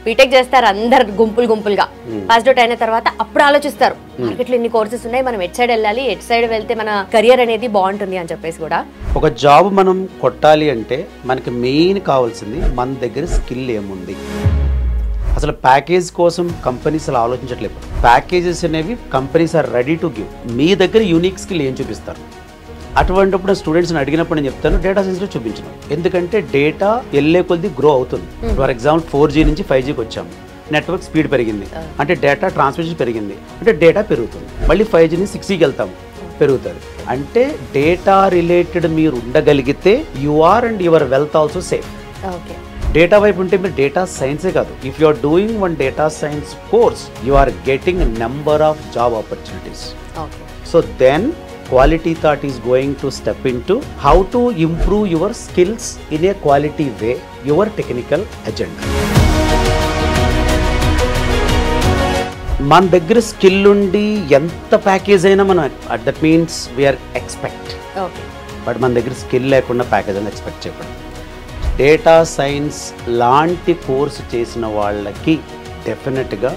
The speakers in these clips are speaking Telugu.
బీటెక్ చేస్తారు అందరు గుంపులుగా పాస్ అవుట్ అయిన తర్వాత అప్పుడు ఆలోచిస్తారు మార్కెట్లో ఎన్ని కోర్సెస్ ఉన్నాయి, మనం ఎట్ సైడ్ వెళ్ళాలి, ఎట్ సైడ్ వెళ్తే మన కెరియర్ అనేది బాగుంటుంది అని చెప్పేసి కూడా. ఒక జాబ్ మనం కొట్టాలి అంటే మనకి మెయిన్ కావాల్సింది మన దగ్గర స్కిల్ ఏముంది. అసలు ప్యాకేజ్ కోసం కంపెనీస్ అలా ఆలోచించట్లేదు. ప్యాకేజెస్ అనేవి companies are ready to give. మీ దగ్గర యూనిక్ స్కిల్ ఏం చూపిస్తారు? అటువంటిప్పుడు స్టూడెంట్స్ని అడిగినప్పుడు నేను చెప్తాను డేటా సైన్స్లో చూపించను. ఎందుకంటే డేటా వెళ్ళే కొద్ది గ్రో అవుతుంది. ఫర్ ఎగ్జాంపుల్ 4G నుంచి 5Gకి వచ్చాము, నెట్వర్క్ స్పీడ్ పెరిగింది అంటే డేటా ట్రాన్స్మిషన్ పెరిగింది అంటే డేటా పెరుగుతుంది. మళ్ళీ 5G నుంచి 6Gకి వెళ్తాము, పెరుగుతుంది. అంటే డేటా రిలేటెడ్ మీరు ఉండగలిగితే you are and your wealth also safe. Data వైపు ఉంటే మీరు డేటా సైన్సే కాదు, if you are doing one data science course you are getting number of job opportunities. So then Quality Thought is going to step into how to improve your skills in a quality way, your technical agenda. మన దగ్గర స్కిల్ ఉండి ఎంత ప్యాకేజ్ అయినా మనం that means we are expect. But మన దగ్గర స్కిల్ లేకుండా ప్యాకేజ్ అని ఎక్స్పెక్ట్ చేయకూడదు. డేటా సైన్స్ లాంటి కోర్సు చేసిన వాళ్ళకి డెఫినెట్గా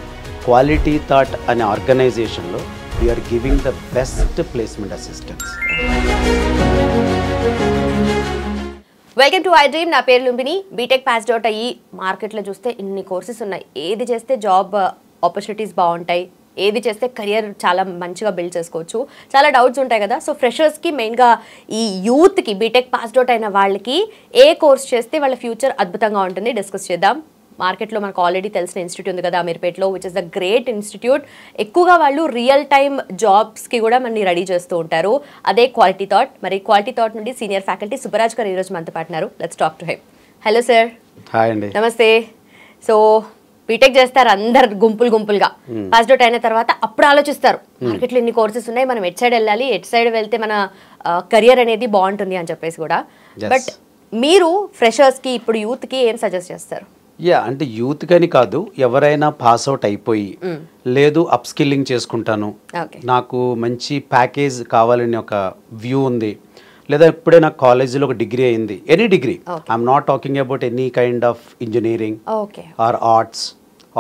క్వాలిటీ థాట్ అనే ఆర్గనైజేషన్లో we are giving the best placement assistance. Welcome to iDream. నా పేరు లుంబిని. బీటెక్ పాస్డ్ అవుట్ అయ్యి మార్కెట్లో చూస్తే ఇన్ని కోర్సెస్ ఉన్నాయి. ఏది చేస్తే జాబ్ ఆపర్చునిటీస్ బాగుంటాయి, ఏది చేస్తే కెరియర్ చాలా మంచిగా బిల్డ్ చేసుకోవచ్చు, చాలా డౌట్స్ ఉంటాయి కదా. సో ఫ్రెషర్స్కి మెయిన్గా ఈ యూత్కి బీటెక్ పాస్డ్ అవుట్ అయిన వాళ్ళకి ఏ కోర్స్ చేస్తే వాళ్ళ ఫ్యూచర్ అద్భుతంగా ఉంటుంది డిస్కస్ చేద్దాం. మార్కెట్లో మనకు ఆల్రెడీ తెలిసిన ఇన్స్టిట్యూట్ ఉంది కదా అమీర్పేట్లో, which is the great institute. ఎక్కువగా వాళ్ళు రియల్ టైమ్ జాబ్స్కి కూడా మనని రెడీ చేస్తూ ఉంటారు. అదే క్వాలిటీ థాట్. మరి క్వాలిటీ థాట్ నుండి సీనియర్ ఫ్యాకల్టీ సుబ్బరాజ్ గారు ఈరోజు మనతో పాటున్నారు. Let's talk to him. Hello sir. Hi అండి. నమస్తే. సో బీటెక్ చేస్తారు అందరు గుంపులుగా పాస్ అవుట్ అయిన తర్వాత అప్పుడు ఆలోచిస్తారు మార్కెట్లో ఎన్ని కోర్సెస్ ఉన్నాయి, మనం ఎట్ సైడ్ వెళ్ళాలి, ఎట్ సైడ్ వెళ్తే మన కెరియర్ అనేది బాగుంటుంది అని చెప్పేసి కూడా. బట్ మీరు ఫ్రెషర్స్కి ఇప్పుడు యూత్కి ఏం సజెస్ట్ చేస్తారు? అంటే యూత్ కని కాదు, ఎవరైనా పాస్ అవుట్ అయిపోయి లేదు అప్ స్కిల్లింగ్ చేసుకుంటాను, నాకు మంచి ప్యాకేజ్ కావాలని ఒక వ్యూ ఉంది, లేదా ఇప్పుడే నాకు కాలేజీలో ఒక డిగ్రీ అయింది, any degree, I'm not talking about any kind of engineering or arts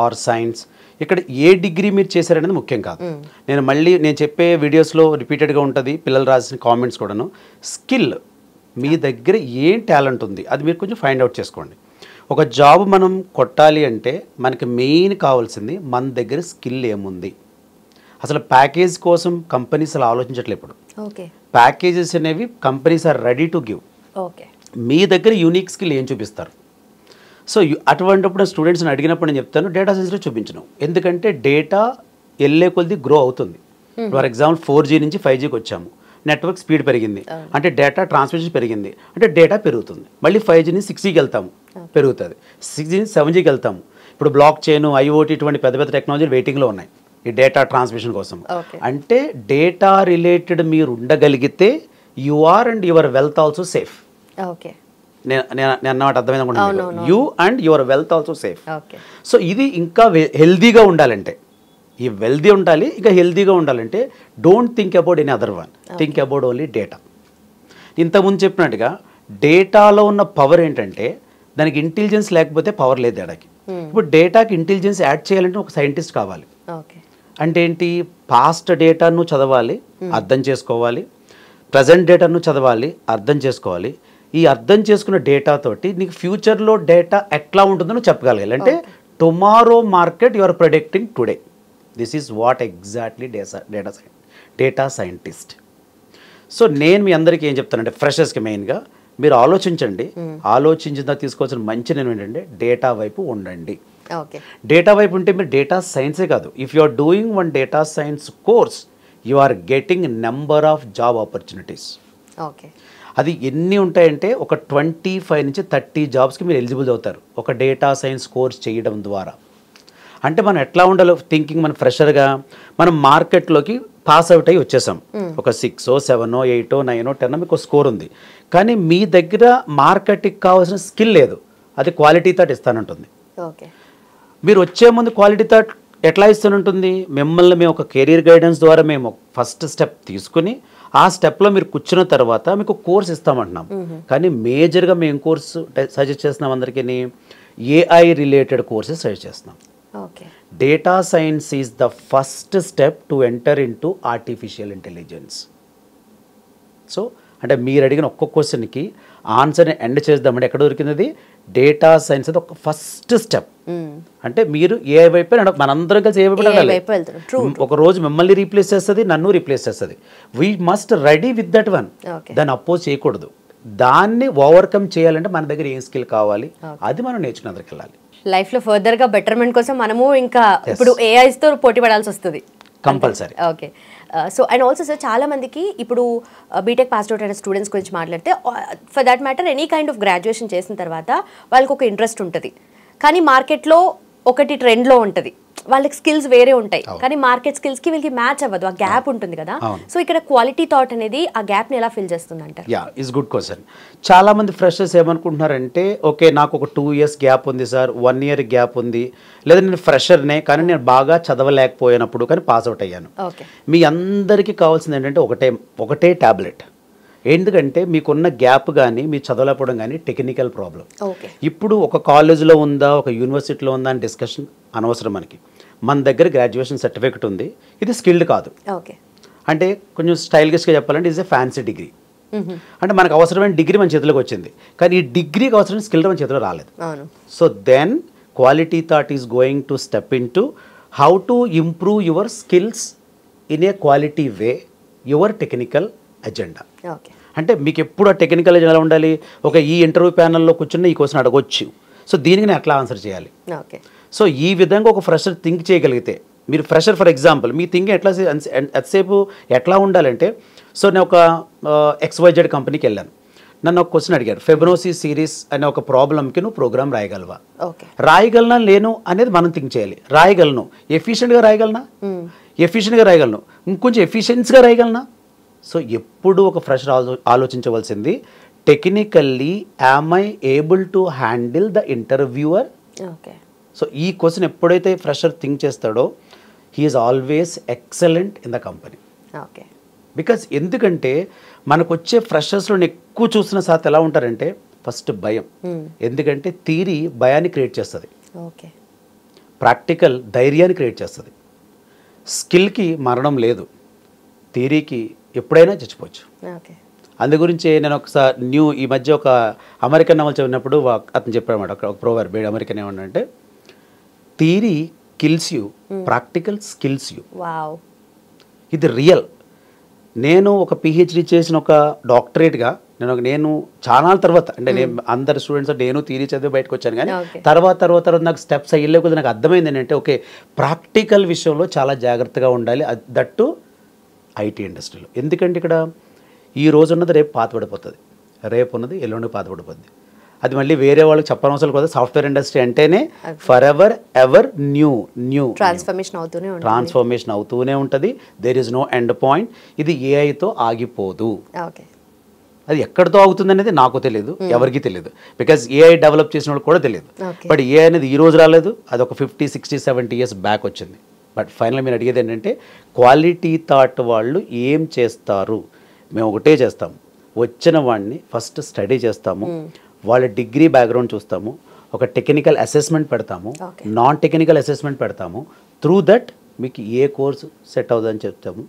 or science. ఇక్కడ ఏ డిగ్రీ మీరు చేశారనేది ముఖ్యం కాదు. నేను చెప్పే వీడియోస్లో రిపీటెడ్గా ఉంటుంది, పిల్లలు రాసిన కామెంట్స్ కూడాను. స్కిల్, మీ దగ్గర ఏం టాలెంట్ ఉంది అది మీరు కొంచెం ఫైండ్ అవుట్ చేసుకోండి. ఒక జాబ్ మనం కొట్టాలి అంటే మనకి మెయిన్ కావాల్సింది మన దగ్గర స్కిల్ ఏముంది. అసలు ప్యాకేజ్ కోసం కంపెనీస్ అలా ఆలోచించట్లేదు. ఇప్పుడు ప్యాకేజెస్ అనేవి companies are ready to give. మీ దగ్గర యూనిక్ స్కిల్ ఏం చూపిస్తారు? సో అటువంటిప్పుడు స్టూడెంట్స్ని అడిగినప్పుడు నేను చెప్తాను డేటా సైన్స్లో చూపించను. ఎందుకంటే డేటా వెళ్ళే కొద్ది గ్రో అవుతుంది. ఫర్ ఎగ్జాంపుల్ 4G నుంచి 5Gకి వచ్చాము, నెట్వర్క్ స్పీడ్ పెరిగింది అంటే డేటా ట్రాన్స్మిషన్ పెరిగింది అంటే డేటా పెరుగుతుంది. మళ్ళీ 5G నుంచి 6Gకి వెళ్తాము, పెరుగుతుంది. 6G నుంచి 7Gకి వెళ్తాము. ఇప్పుడు బ్లాక్ చైన్, IoT ఇటువంటి పెద్ద పెద్ద టెక్నాలజీలు వెయిటింగ్లో ఉన్నాయి ఈ డేటా ట్రాన్స్మిషన్ కోసం. అంటే డేటా రిలేటెడ్ మీరు ఉండగలిగితే you are and your wealth also safe. నేను అన్నమాట అర్థమైంది అనుకుంటున్నాను. You and your wealth also safe. సో ఇది ఇంకా హెల్దీగా ఉండాలంటే ఈ వెల్దీ ఉండాలి. ఇంకా హెల్దీగా ఉండాలంటే don't think about any other one, think about only data. ఇంతకుముందు చెప్పినట్టుగా డేటాలో ఉన్న పవర్ ఏంటంటే దానికి ఇంటెలిజెన్స్ లేకపోతే పవర్ లేదు డేటాకి. ఇప్పుడు డేటాకి ఇంటెలిజెన్స్ యాడ్ చేయాలంటే ఒక సైంటిస్ట్ కావాలి. అంటే ఏంటి? పాస్ట్ డేటాను చదవాలి, అర్థం చేసుకోవాలి, ప్రజెంట్ డేటాను చదవాలి, అర్థం చేసుకోవాలి. ఈ అర్థం చేసుకున్న డేటాతోటి నీకు ఫ్యూచర్లో డేటా ఎట్లా ఉంటుందో చెప్పగలగాలి. అంటే tomorrow market you are predicting today. This is what exactly data scientist. సో నేను మీ అందరికీ ఏం చెప్తానంటే ఫ్రెషర్స్కి మెయిన్గా మీరు ఆలోచించండి. ఆలోచించిన తీసుకోవాల్సిన మంచి నేను ఏంటంటే డేటా వైపు ఉండండి. డేటా వైపు ఉంటే మీరు డేటా సైన్సే కాదు, if you are doing one data science course you are getting number of job opportunities. అది ఎన్ని ఉంటాయంటే ఒక 25 నుంచి 30 జాబ్స్కి మీరు ఎలిజిబుల్ అవుతారు ఒక డేటా సైన్స్ కోర్స్ చేయడం ద్వారా. అంటే మనం ఎట్లా ఉండాలో థింకింగ్, మన ఫ్రెషర్గా మనం మార్కెట్లోకి పాస్ అవుట్ అయ్యి వచ్చేసాం, ఒక 6, 7, 8, 9, 10 మీకు స్కోర్ ఉంది. కానీ మీ దగ్గర మార్కెట్కి కావాల్సిన స్కిల్ లేదు, అది క్వాలిటీ థాట్ ఇస్తానంటుంది. మీరు వచ్చే ముందు క్వాలిటీ థాట్ ఎట్లా ఇస్తానంటుంది? మిమ్మల్ని మేము ఒక కెరీర్ గైడెన్స్ ద్వారా మేము ఫస్ట్ స్టెప్ తీసుకుని ఆ స్టెప్లో మీరు కూర్చున్న తర్వాత మీకు కోర్స్ ఇస్తామంటున్నాం. కానీ మేజర్గా మేము కోర్సు సజెస్ట్ చేస్తున్నాం అందరికీ ఏఐ రిలేటెడ్ కోర్సెస్ సజెస్ట్ చేస్తున్నాం. Okay. Data science is the first step to enter in to artificial intelligence. So అంటే మీరు అడిగిన ఒక్కొక్క క్వశ్చన్కి ఆన్సర్ని ఎండ్ చేద్దామంటే ఎక్కడ దొరికినది డేటా సైన్స్ అది ఒక ఫస్ట్ స్టెప్. అంటే మీరు ఏ వైపు మనందరం కలిసి ఏ వైపు ఒక రోజు మిమ్మల్ని రీప్లేస్ చేస్తుంది, నన్ను రీప్లేస్ చేస్తుంది. We must ready with that one. దాన్ని అపోజ్ చేయకూడదు. దాన్ని ఓవర్కమ్ చేయాలంటే మన దగ్గర ఏం స్కిల్ కావాలి అది మనం నేర్చుకుని అందరికి వెళ్ళాలి. లైఫ్లో ఫర్దర్గా బెటర్మెంట్ కోసం మనము ఇంకా ఇప్పుడు ఏఐస్తో పోటీ పడాల్సి వస్తుంది compulsory. Okay. So and also sir చాలా మందికి ఇప్పుడు బీటెక్ పాస్ అవుట్ అయిన స్టూడెంట్స్ గురించి మాట్లాడితే for that matter any kind of graduation చేసిన తర్వాత వాళ్ళకి ఒక ఇంట్రెస్ట్ ఉంటుంది, కానీ మార్కెట్లో ఒకటి ట్రెండ్లో ఉంటుంది, వాళ్ళకి స్కిల్స్ వేరే ఉంటాయి, కానీ మార్కెట్ స్కిల్స్కి వీళ్ళకి మ్యాచ్ అవ్వదు, ఆ గ్యాప్ ఉంటుంది కదా. సో ఇక్కడ క్వాలిటీ థాట్ అనేది ఆ గ్యాప్ని ఎలా ఫిల్ చేస్తుంది అంటారు? Yeah, is good question. చాలా మంది ఫ్రెషర్స్ ఏమనుకుంటున్నారంటే ఓకే నాకు ఒక 2 years గ్యాప్ ఉంది సార్, 1 year గ్యాప్ ఉంది, లేదా నేను ఫ్రెషర్నే కానీ నేను బాగా చదవలేకపోయినప్పుడు కానీ పాస్ అవుట్ అయ్యాను. మీ అందరికీ కావాల్సింది ఏంటంటే ఒకటే టాబ్లెట్. ఎందుకంటే మీకున్న గ్యాప్ కానీ మీ చదవలేకపోవడం కానీ టెక్నికల్ ప్రాబ్లం. ఇప్పుడు ఒక కాలేజ్లో ఉందా ఒక యూనివర్సిటీలో ఉందా అని డిస్కషన్ అనవసరం. మన దగ్గర గ్రాడ్యుయేషన్ సర్టిఫికేట్ ఉంది, ఇది స్కిల్డ్ కాదు. అంటే కొంచెం స్టైల్గా చెప్పాలంటే ఇస్ ఏ ఫ్యాన్సీ డిగ్రీ. అంటే మనకు అవసరమైన డిగ్రీ మన చేతిలోకి వచ్చింది, కానీ ఈ డిగ్రీకి అవసరమైన స్కిల్ మన చేతిలో రాలేదు. So then quality thought is going to step in to how to improve your skills in a quality way, your technical agenda. అంటే మీకు ఎప్పుడు ఆ టెక్నికల్ ఎలా ఉండాలి, ఒక ఈ ఇంటర్వ్యూ ప్యానల్లో కూర్చున్న ఈ క్వశ్చన్ అడగొచ్చు, సో దీనికి నేను ఎట్లా ఆన్సర్ చేయాలి. సో ఈ విధంగా ఒక ఫ్రెషర్ థింక్ చేయగలిగితే, మీరు fresher for example me thinking ఎంతసేపు ఎట్లా ఉండాలంటే, సో నేను ఒక XYZ కంపెనీకి వెళ్ళాను, నన్ను ఒక క్వశ్చన్ అడిగారు, ఫెబ్రోసి సిరీస్ అనే ఒక ప్రాబ్లంకి నువ్వు ప్రోగ్రామ్ రాయగలవా? రాయగలనా లేను అనేది మనం థింక్ చేయాలి. రాయగలను, ఎఫిషియెంట్గా రాయగలనా? ఎఫిషియెంట్గా రాయగలను, ఇంకొంచెం ఎఫిషియన్సీగా రాయగలనా? సో ఎప్పుడు ఒక ఫ్రెషర్ ఆలోచించవలసింది technically am I able to handle the interviewer. So ఈ క్వశ్చన్ ఎప్పుడైతే ఫ్రెషర్ థింక్ చేస్తాడో he is always excellent in the company. Because ఎందుకంటే మనకు వచ్చే ఫ్రెషర్స్లో ఎక్కువ చూసిన సార్ ఎలా ఉంటారంటే ఫస్ట్ భయం. ఎందుకంటే థియరీ భయాన్ని క్రియేట్ చేస్తుంది, ప్రాక్టికల్ ధైర్యాన్ని క్రియేట్ చేస్తుంది. స్కిల్కి మరణం లేదు, థియరీకి ఎప్పుడైనా చచ్చిపోవచ్చు. అందు గురించి నేను ఒకసారి ఈ మధ్య ఒక అమెరికన్ నవల్ చదివినప్పుడు అతను చెప్పాడన్నమాట, ఒక ప్రోవర్బ్ అమెరికన్ ఏమన్నంటే theory kills you, practical skills you. ఇది రియల్. నేను ఒక PhD చేసిన ఒక డాక్టరేట్గా నేను చాలా తర్వాత అంటే నేను అందరు స్టూడెంట్స్ నేను థియరీ చదివి బయటకు వచ్చాను, కానీ తర్వాత నాకు స్టెప్స్ అయ్యలే కొద్దిగా నాకు అర్థమైంది ఏంటంటే ఓకే ప్రాక్టికల్ విషయంలో చాలా జాగ్రత్తగా ఉండాలి, దట్టు IT ఇండస్ట్రీలో. ఎందుకంటే ఇక్కడ ఈ రోజు ఉన్నది రేపు పాతపడిపోతుంది, రేపు ఉన్నది ఎల్లుండి పాతపడిపోతుంది. అది మళ్ళీ వేరే వాళ్ళకి చెప్పనవసరం కదా. సాఫ్ట్వేర్ ఇండస్ట్రీ అంటేనే ఫర్ ఎవర్ న్యూ ట్రాన్స్ఫర్మేషన్ అవుతూనే ఉంటుంది. There is no end point. ఇది AIతో ఆగిపోదు. అది ఎక్కడితో అవుతుంది అనేది నాకు తెలియదు, ఎవరికి తెలియదు. బికాజ్ AI డెవలప్ చేసిన వాళ్ళు కూడా తెలియదు. బట్ AI అనేది ఈ రోజు రాలేదు, అది ఒక 50, 60, 70 years బ్యాక్ వచ్చింది. బట్ ఫైనల్ మీరు అడిగేది ఏంటంటే క్వాలిటీ థాట్ వాళ్ళు ఏం చేస్తారు? మేము ఒకటే చేస్తాము, వచ్చిన వాడిని ఫస్ట్ స్టడీ చేస్తాము, వాళ్ళ డిగ్రీ బ్యాక్గ్రౌండ్ చూస్తాము, ఒక టెక్నికల్ అసెస్మెంట్ పెడతాము, నాన్ టెక్నికల్ అసెస్మెంట్ పెడతాము. త్రూ దట్ మీకు ఏ కోర్సు సెట్ అవుతుందని చెప్తాము.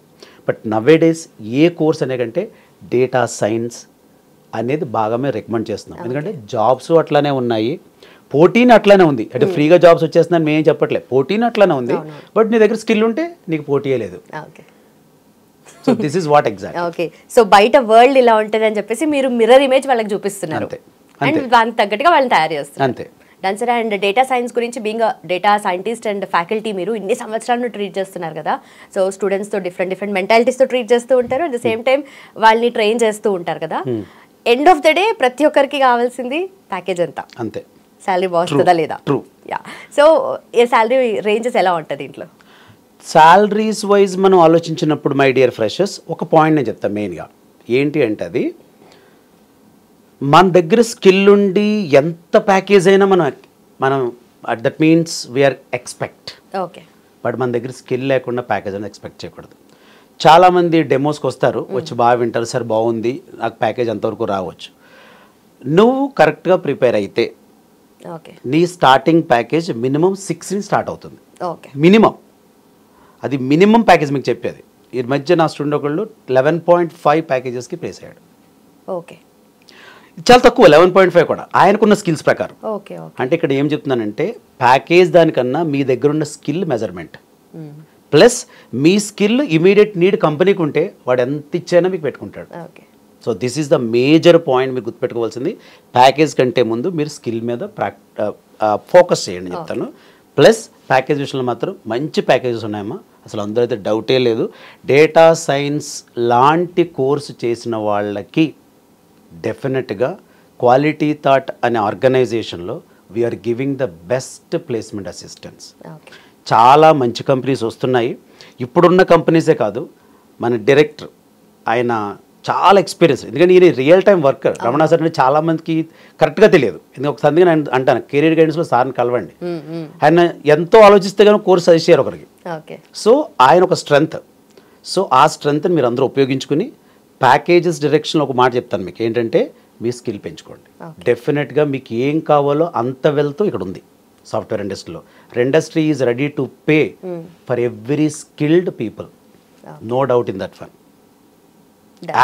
బట్ నవేడేస్ ఏ కోర్స్ అనే కంటే డేటా సైన్స్ అనేది బాగా మేము రికమెండ్ చేస్తున్నాం. ఎందుకంటే జాబ్స్ అట్లానే ఉన్నాయి, పోటీని అట్లానే ఉంది. అంటే ఫ్రీగా జాబ్స్ వచ్చేస్తుందని మేము చెప్పట్లేదు, పోటీని అట్లానే ఉంది. బట్ నీ దగ్గర స్కిల్ ఉంటే నీకు పోటీ లేదు. So this is what exact. Okay. So బయట వరల్డ్ ఇలా ఉంటుంది అని చెప్పేసి మీరు మిర్రర్ ఇమేజ్ వాళ్ళకి చూపిస్తున్నారు, అండ్ దానికి తగ్గట్టుగా వాళ్ళని తయారు చేస్తున్నారు. అంతే. Done sir. And data science గురించి being data scientist and faculty మీరు ఇన్ని సంవత్సరాలను ట్రీట్ చేస్తున్నారు కదా. సో స్టూడెంట్స్తో డిఫరెంట్ మెంటాలిటీస్తో ట్రీట్ చేస్తూ ఉంటారు, అట్ ద సేమ్ టైం వాళ్ళని ట్రైన్ చేస్తూ ఉంటారు కదా. ఎండ్ ఆఫ్ ద డే ప్రతి ఒక్కరికి కావాల్సింది ప్యాకేజ్ ఎంత, అంతే. శాలరీ బాగుంటుందా లేదా? ట్రూ. యా. సో ఈ శాలరీ రేంజెస్ ఎలా ఉంటుంది ఇంట్లో? శాలరీస్ వైజ్ మనం ఆలోచించినప్పుడు మై డియర్ ఫ్రెషర్స్ ఒక పాయింట్ నేను చెప్తాను మెయిన్గా. ఏంటి అంటే అది మన దగ్గర స్కిల్ ఉండి ఎంత ప్యాకేజ్ అయినా మనం that means we are expect. Okay. But మన దగ్గర స్కిల్ లేకుండా ప్యాకేజ్ అనేది ఎక్స్పెక్ట్ చేయకూడదు. చాలామంది డెమోస్కి వస్తారు, వచ్చి బాగా వింటారు, సార్ బాగుంది నాకు ప్యాకేజ్ అంతవరకు రావచ్చు. నువ్వు కరెక్ట్గా ప్రిపేర్ అయితే ఓకే నీ స్టార్టింగ్ ప్యాకేజ్ మినిమం 6 నుంచి స్టార్ట్ అవుతుంది. ఓకే మినిమం, అది మినిమం ప్యాకేజ్ మీకు చెప్పేది. ఈ మధ్య నా స్టూడెంట్ ఒకళ్ళు 11.5 ప్యాకేజెస్కి ప్లేస్ అయ్యాడు. ఓకే చాలా తక్కువ 11.5 కూడా ఆయనకున్న స్కిల్స్ ప్రకారం. ఓకే ఓకే అంటే ఇక్కడ ఏం చెప్తున్నానంటే ప్యాకేజ్ దానికన్నా మీ దగ్గర ఉన్న స్కిల్ మెజర్మెంట్ ప్లస్ మీ స్కిల్ ఇమీడియట్ నీడ్ కంపెనీకి ఉంటే వాడు ఎంత ఇచ్చైనా మీకు పెట్టుకుంటాడు. Okay so this is the major point మీరు గుర్తుపెట్టుకోవాల్సింది. ప్యాకేజ్ కంటే ముందు మీరు స్కిల్ మీద ఫోకస్ చేయండి చెప్తాను. ప్లస్ ప్యాకేజ్ విషయంలో మాత్రం మంచి ప్యాకేజెస్ ఉన్నాయమ్మా, అసలు అందరూ అయితే డౌటే లేదు. డేటా సైన్స్ లాంటి కోర్సు చేసిన వాళ్ళకి డెఫినెట్గా క్వాలిటీ థాట్ అనే ఆర్గనైజేషన్లో we are giving the best placement assistance. Okay చాలా మంచి కంపెనీస్ వస్తున్నాయి. ఇప్పుడున్న కంపెనీసే కాదు, మన డైరెక్టర్ ఆయన చాలా ఎక్స్పీరియన్స్, ఎందుకంటే ఈయన real time worker. Ramana sir అంటే చాలా మందికి కరెక్ట్గా తెలియదు. ఎందుకంటే ఒకసారి నేను అంటాను కెరీర్ గైడెన్స్లో సార్ని కలవండి, ఆయన ఎంతో ఆలోచిస్తే కానీ కోర్స్ సజెస్ట్ చేయరు ఒకరికి. ఓకే సో ఆయన ఒక స్ట్రెంగ్త్. సో ఆ స్ట్రెంగ్త్ని మీరు అందరూ ఉపయోగించుకుని ప్యాకేజెస్ డైరెక్షన్లో ఒక మాట చెప్తాను మీకు ఏంటంటే మీ స్కిల్ పెంచుకోండి. డెఫినెట్గా మీకు ఏం కావాలో అంత వెళ్తూ ఇక్కడ ఉంది సాఫ్ట్వేర్ ఇండస్ట్రీలో. Industry is ready to pay for every skilled people, no doubt in that one.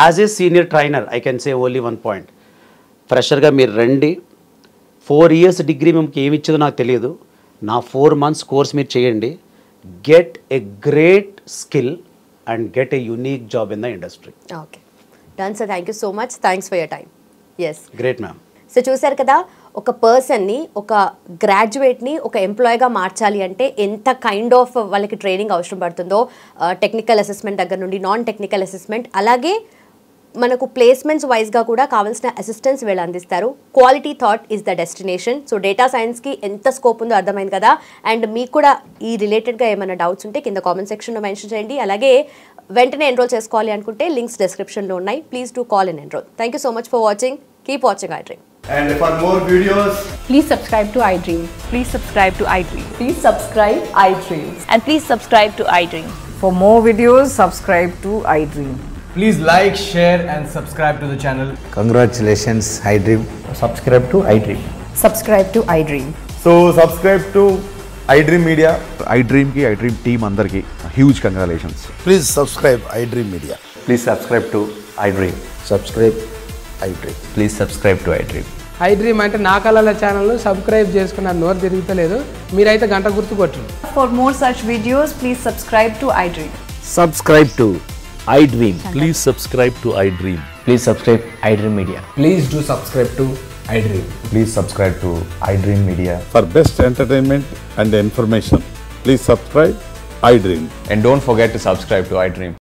As a senior trainer I can say only one point, ఫ్రెషర్గా మీరు రండి. 4 years డిగ్రీ మీకు ఏమి ఇచ్చిందో నాకు తెలియదు, నా 4 months కోర్స్ మీరు చేయండి. Get a great skill and get a unique job in the industry. Okay done sir, thank you so much, thanks for your time. Yes great ma'am. సో చూసారు కదా, ఒక పర్సన్ని, ఒక గ్రాడ్యుయేట్ని ఒక ఎంప్లాయీగా మార్చాలి అంటే ఎంత కైండ్ ఆఫ్ వాళ్ళకి ట్రైనింగ్ అవసరం పడుతుందో, టెక్నికల్ అసెస్మెంట్ దగ్గర నుండి నాన్ టెక్నికల్ అసెస్మెంట్, అలాగే మనకు ప్లేస్మెంట్స్ వైజ్గా కూడా కావాల్సిన అసిస్టెన్స్ వీళ్ళు అందిస్తారు. Quality thought is the destination. So data సైన్స్కి ఎంత స్కోప్ ఉందో అర్థమైంది కదా. అండ్ మీకు కూడా ఈ రిలేటెడ్గా ఏమైనా డౌట్స్ ఉంటే కింద కామెంట్ సెక్షన్లో మెన్షన్ చేయండి. అలాగే వెంటనే ఎన్రోల్ చేసుకోవాలి అనుకుంటే లింక్స్ డిస్క్రిప్షన్లో ఉన్నాయి. Please do call and enrol. Thank you so much for watching. Keep watching iDream. And for more videos, Please subscribe to iDream. Please subscribe to iDream. Please subscribe iDream. And please subscribe to iDream. For more videos, subscribe to iDream. please like, share and subscribe to the channel. Congratulations, iDream. Subscribe to iDream. Subscribe to iDream. So subscribe to iDream Media. iDream ki iDream team andarki huge congratulations. Please subscribe iDream Media. Please subscribe to iDream. Subscribe iDream. Please subscribe to iDream. iDream అంటే నా కళల ఛానల్ సబ్స్క్రైబ్ చేసుకున్న నోరు తిరుగుతలేదు, మీరైతే గంట గుర్తు కొట్టండి. For more such videos, please subscribe to iDream. Subscribe to iDream. Please subscribe to iDream. Please subscribe iDream Media. Please do subscribe to iDream. Please subscribe to iDream Media. For best entertainment and information, please subscribe iDream. And don't forget to subscribe to iDream.